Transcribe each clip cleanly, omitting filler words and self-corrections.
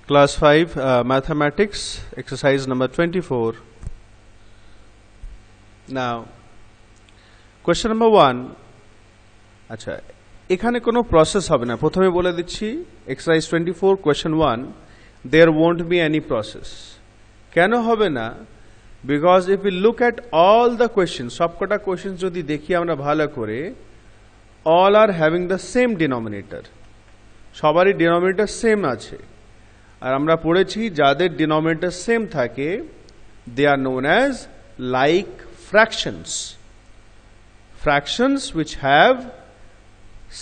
Class 5 Mathematics exercise number 24. Now question number 1. আচ্ছা এখানে কোনো প্রসেস হবে না, প্রথমে বলে দিচ্ছি exercise 24 question 1 there won't be any process. কেন হবে না? Because if we look at all the questions, সবকটা questions যদি দেখি আমরা ভালো করে, all are having the same denominator. সবারই denominator same আছে। আর আমরা পড়েছি যাদের ডিনোমিনেটর সেম থাকে they are known as like fractions. Fractions which have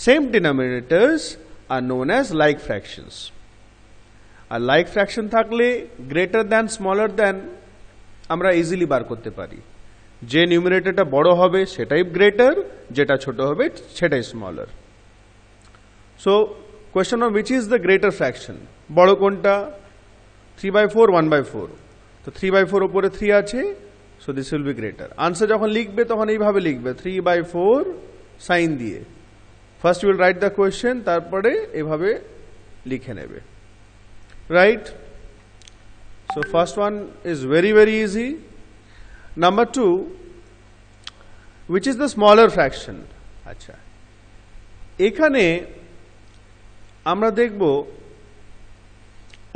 same denominators are known as like fractions. আর লাইক ফ্র্যাকশন থাকলে গ্রেটার দ্যান স্মলার দ্যান আমরা easily বার করতে পারি। যে নিউমিনেটরটা বড় হবে সেটাই গ্রেটার, যেটা ছোট হবে সেটাই smaller. So question of which is the greater fraction? বড় কোনটা? 3/4 1/4। তো 3/4 উপরে 3 আছে, so this will be greater. Answer যখন লিখবে তখন এইভাবে লিখবে 3/4 সাইন দিয়ে। First you will write the question, তারপরে এভাবে লিখে নেবে, right? So first one is very easy. Number 2, which is the smaller fraction? আচ্ছা এখানে আমরা দেখব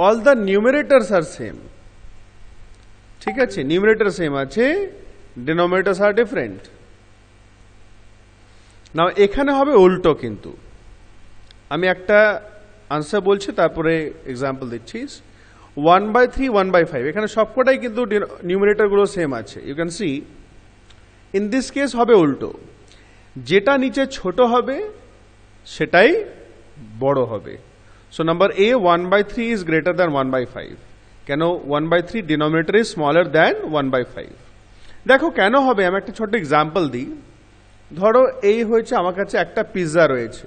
all the numerators are same, ঠিক আছে, নিউমারেটর সেম আছে, ডিনোমিনেটরস আর ডিফারেন্ট। নাও এখানে হবে উল্টো, কিন্তু আমি একটা আনসার বলছি তারপরে এক্সাম্পল দিচ্ছি। 1/3 1/5 এখানে সবকটাই কিন্তু নিউমারেটরগুলো সেম আছে। You can see in this case হবে উল্টো, যেটা নিচে ছোট হবে সেটাই বড় হবে। So number A 1/3 is greater than 1/5। কেন? 1/3 ডিনোমিনেটর ইজ স্মলার দ্যান 1/5। দেখো কেন হবে, আমি একটা ছোট্ট এক্সাম্পল দিই। ধরো এই হয়েছে আমার কাছে একটা পিৎজা রয়েছে,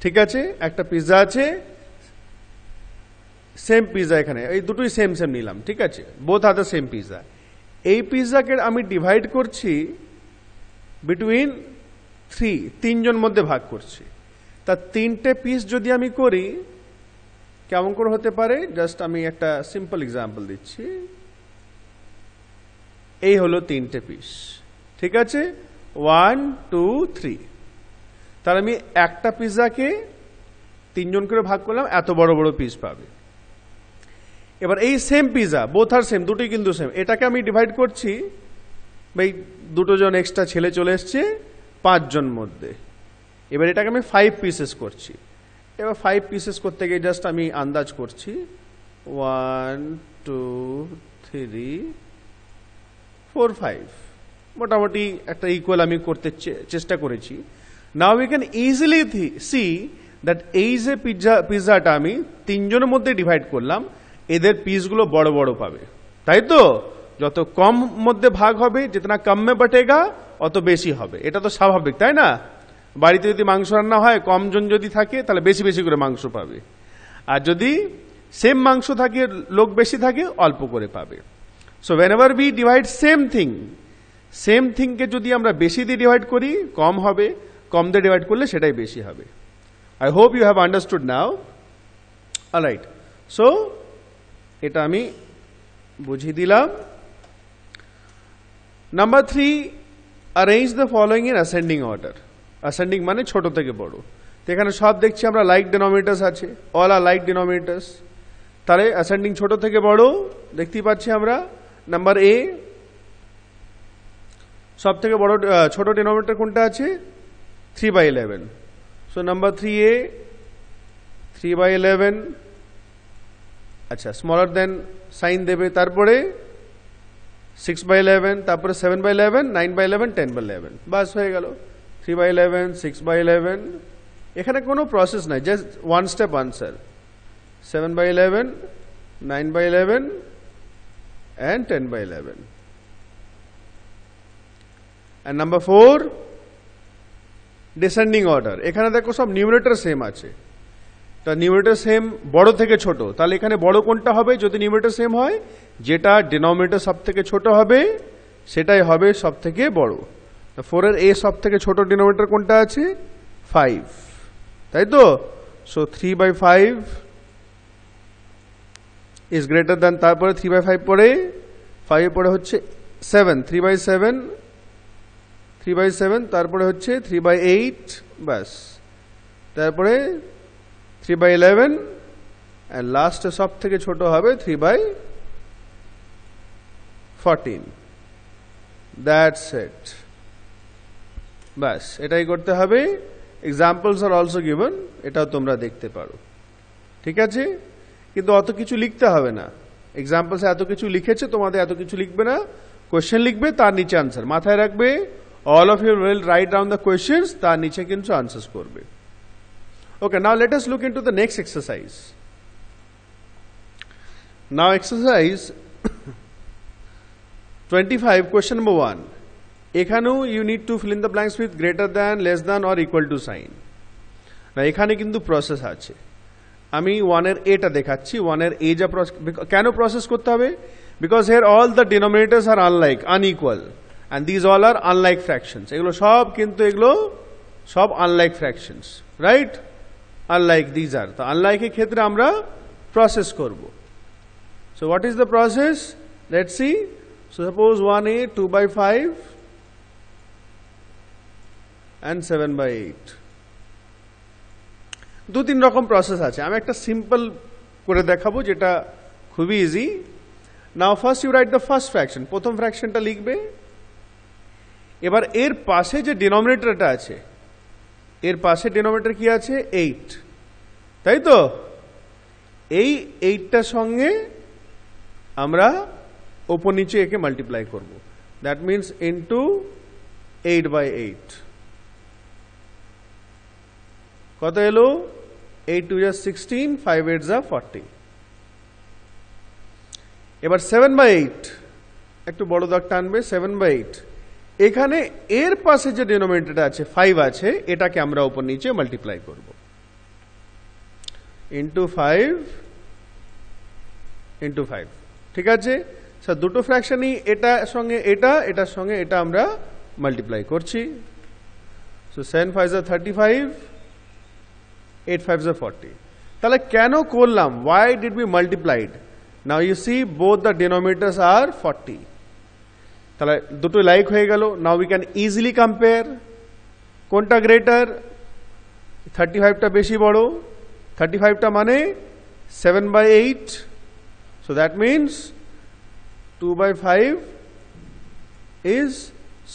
ঠিক আছে, একটা পিৎজা আছে, সেম পিৎজা, এখানে এই দুটোই সেম নিলাম, ঠিক আছে, both are the same pizza. এই পিৎজাকে আমি ডিভাইড করছি বিটুইন 3 জন মধ্যে ভাগ করছি। তা 3টে পিস যদি আমি করি কেমন করে হতে পারে, জাস্ট আমি একটা সিম্পল এক্সাম্পল দিচ্ছি। এই হলো 3টে পিস, ঠিক আছে, 1 2 3। তার আমি একটা পিৎজাকে 3 জন করে ভাগ করলাম, এত বড় বড় পিস পাবে। এবার এই সেম পিৎজা, বোথ আর সেম, দুটোই কিন্তু সেম, এটাকে আমি ডিভাইড করছি, ভাই 2 জন এক্সট্রা ছেলে চলে এসছে 5 জন মধ্যে। এবার এটাকে আমি 5 পিসেস করছি। এবার 5 পিসেস করতে গিয়ে জাস্ট আমি আন্দাজ করছি 1 2 3 4 5, মোটামুটি একটা ইকুয়াল আমি করতে চেষ্টা করেছি। Now we can easily see that এই যে পিৎজাটা আমি 3 জনের মধ্যে ডিভাইড করলাম, এদের পিসগুলো বড় বড় পাবে, তাই তো? যত কম মধ্যে ভাগ হবে, जितना कम में बटेगा অত বেশি হবে, এটা তো স্বাভাবিক, তাই না? বাড়িতে যদি মাংস রান্না হয়, কম জন যদি থাকে তাহলে বেশি বেশি করে মাংস পাবে, আর যদি সেম মাংস থাকে, লোক বেশি থাকে, অল্প করে পাবে। So whenever we divide same থিংকে যদি আমরা বেশি দিয়ে ডিভাইড করি কম হবে, কম দিয়ে ডিভাইড করলে সেটাই বেশি হবে। I hope you have understood now. Alright, so এটা আমি বুঝিয়ে দিলাম। Number 3, arrange the following in ascending order. Ascending মানে ছোট থেকে বড়। তো এখানে সব দেখছি আমরা লাইক ডিনোমিনেটরস আছে, অল আর লাইক ডিনোমিনেটরস। তাহলে অ্যাসেন্ডিং ছোট থেকে বড় দেখতেই পাচ্ছি আমরা। নাম্বার এ, সব থেকে বড় ছোট ডিনোমিনেটর কোনটা আছে? 3/11। So number 3a 3/11। আচ্ছা, স্মলার দেন সাইন দেবে, তারপরে 6/11, তারপরে 7/11 9/11 10/11, বাস হয়ে গেল। 3/11 6/11, এখানে কোনো প্রসেস নাই, just one step answer. 7/11 9/11 and 10/11। and number 4, descending order. এখানে দেখো সব নিউমারেটর সেম আছে, তা নিউমারেটর সেম বড় থেকে ছোট, তাহলে এখানে বড় কোনটা হবে? যদি নিউমারেটর সেম হয়, যেটা ডিনোমিনেটর সব থেকে ছোট হবে সেটাই হবে সব থেকে বড়। 4 এর a সব থেকে ছোট ডিনোমিনেটর কোনটা আছে? 5, তাই তো? সো 3/5 ইজ গ্রেটার দ্যান, তারপরে 3/5 পরে 5 পরে হচ্ছে 7, 3/7, তারপরে হচ্ছে 3/8, ব্যাস, তারপরে 3/11, and লাস্টে সব থেকে ছোট হবে 3/14. দ্যাটস ইট, ব্যাস, এটাই করতে হবে। এক্সাম্পলস আর অলসো গিভেন, এটাও তোমরা দেখতে পারো, ঠিক আছে? কিন্তু অত কিছু লিখতে হবে না, এক্সাম্পলসে এত কিছু লিখেছে, তোমাদের এত কিছু লিখবে না, কোয়েশ্চেন লিখবে, তার নিচে আনসার। মাথায় রাখবে, all of you will write down the questions, তার নিচে কিন্তু আনসার্স করবে। Okay, now let us look into the next exercise. Now exercise 25, question number 1। এখানেও you need to fill in the blanks with greater than, less than or equal to sign. না, এখানে কিন্তু process আছে। আমি 1-এর এটা দেখাচ্ছি, 1-এর এ যা কেন প্রসেস করতে হবে? Because here all the denominators are unlike, unequal, and these all are unlike fractions. এগুলো সব কিন্তু এগুলো সব unlike fractions, right? Unlike these are, তো আনলাইকের ক্ষেত্রে আমরা প্রসেস করব। So what is the process? Let's see. So suppose 1a 2/5 and 7/8. 2-3 রকম প্রসেস আছে, আমি একটা সিম্পল করে দেখাবো যেটা খুবই easy. Now first you write the first fraction, প্রথম ফ্র্যাকশনটা লিখবে। এবার এর পাশে যে ডিনোমিনেটরটা আছে, এর পাশে ডিনোমিনেটর কি আছে? 8, তাই তো? এই 8টার সঙ্গে আমরা ওপর নিচে একে মাল্টিপ্লাই করব। That means into 8/8। কত এলো? 8 2 যা 16, 5 8 যা 40। এবার 7/8, একটু বড় দাগ টানবে, 7/8। এখানে এর পাশে যে ডিনোমিনেটরটা আছে 5 আছে, এটাকে আমরা উপর নিচে মাল্টিপ্লাই করব। ইন্টু 5 ইন্টু 5, ঠিক আছে? স্যার দুটো ফ্র্যাকশনই এটার সঙ্গে এটা, এটার সঙ্গে এটা আমরা মাল্টিপ্লাই করছি। সো 7 5 যা 35, 8 5 যা 40। তাহলে কেন করলাম? why did we multiplied? now you see both the denominators are 40, তাহলে দুটো লাইক হয়ে গেল। now we can easily compare কোনটা গ্রেটার। 35টা বেশি বড়, 35টা মানে 7/8, so that means 2/5 is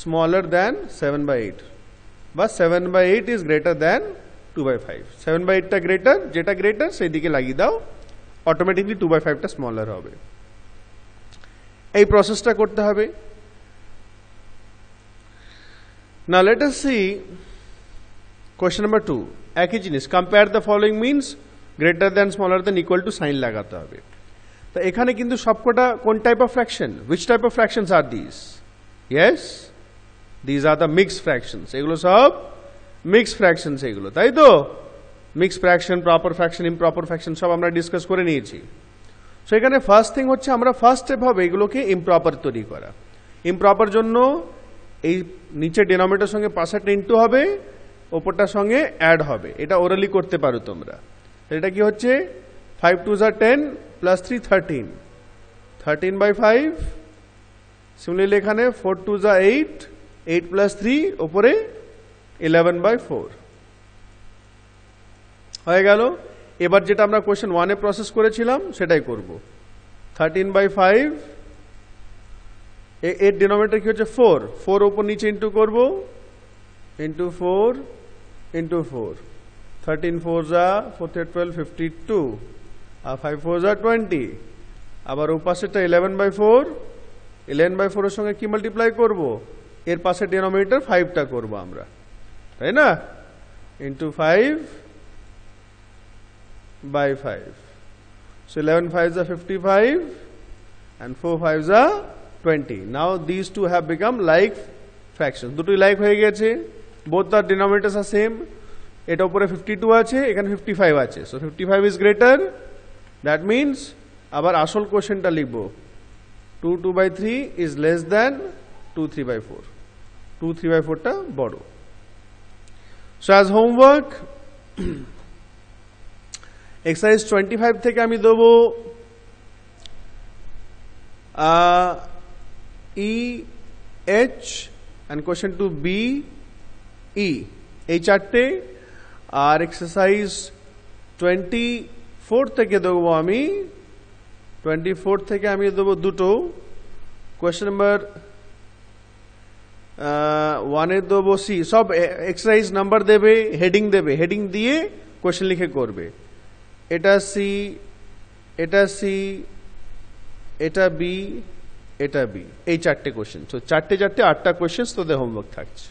smaller than 7/8, but 7/8 is greater than 2/5. 7/8টা greater, যেটা গ্রেটার সেই দিকে লাগিয়ে দাও, অটোমেটিকলি 2/5টা স্মলার হবে। এই প্রসেসটা করতে হবে। Now let us see question number 2. একই জিনিস, compare the following means greater than, smaller than, equal to sign লাগাতে হবে। তো এখানে কিন্তু সবকটা কোন type of fraction? which type of fractions are these? yes, these are the mixed fractions. এগুলো সব মিক্সড ফ্র্যাকশনস এগুলো, তাই তো? Mixed fraction, proper fraction, improper fraction সব আমরা ডিসকাস করে নিয়েছি। সো এখানে ফার্স্ট থিং হচ্ছে আমরা ফার্স্ট স্টেপ হবে এগুলোকে ইমপ্রপার তৈরি করা। ইমপ্রপার জন্য এই নিচে ডিনোমিনেটরের সঙ্গে পাশেরটা ইনটু হবে, ওপরটার সঙ্গে অ্যাড হবে। এটা ওরালি করতে পারো তোমরা। এটা কি হচ্ছে? 5 2 যা 10 প্লাস 3 13, 13/5। সিমিলারলি এখানে 4 2 যা 8, 8 প্লাস 3 ওপরে 11/4 হয়ে গেল। এবার যেটা আমরা কোয়েশ্চেন 1-এ প্রসেস করেছিলাম সেটাই করব। 13/5, এর ডিনোমিনেটর কি হচ্ছে? 4, 4 ওপর নিচে ইন্টু করব, ইন্টু 4 ইন্টু 4, 13 4 যা 4 12 52, আর 5 4 যা 20। আবার ও পাশেরটা 11/4, 11/4 এর সঙ্গে কি মাল্টিপ্লাই করব? এর পাশে ডিনোমিনেটর 5টা করব আমরা, তাই না? Into 5/5। So 11 5 is 55 and 4 5 is 20. Now these two have become like fractions. দুটোই লাইক হয়ে গেছে, both the denominators are same. এটা উপরে 52 আছে, এখানে 55 আছে, so 55 is greater. That means আবার আসল কোশ্চেনটা লিখব, 2 2/3 is less than 2 3/4. 2 3/4টা বড়। So as homework exercise 25 থেকে আমি দেবো E H and question two B E, এই চারটে। আর এক্সারসাইজ 24 থেকে দেবো আমি, 24 থেকে আমি দেবো দুটো। কোয়েশ্চেন নাম্বার 1 দেবো সি, সব এক্সারসাইজ নাম্বার দেবে, হেডিং দেবে, হেডিং দিয়ে কোয়েশ্চেন লিখে করবে। এটা সি, এটা সি, এটা বি, এটা বি, এই চারটে কোয়েশ্চেন। তো চারটে 8টা কোয়েশ্চেন তোদের হোমওয়ার্ক থাকছে।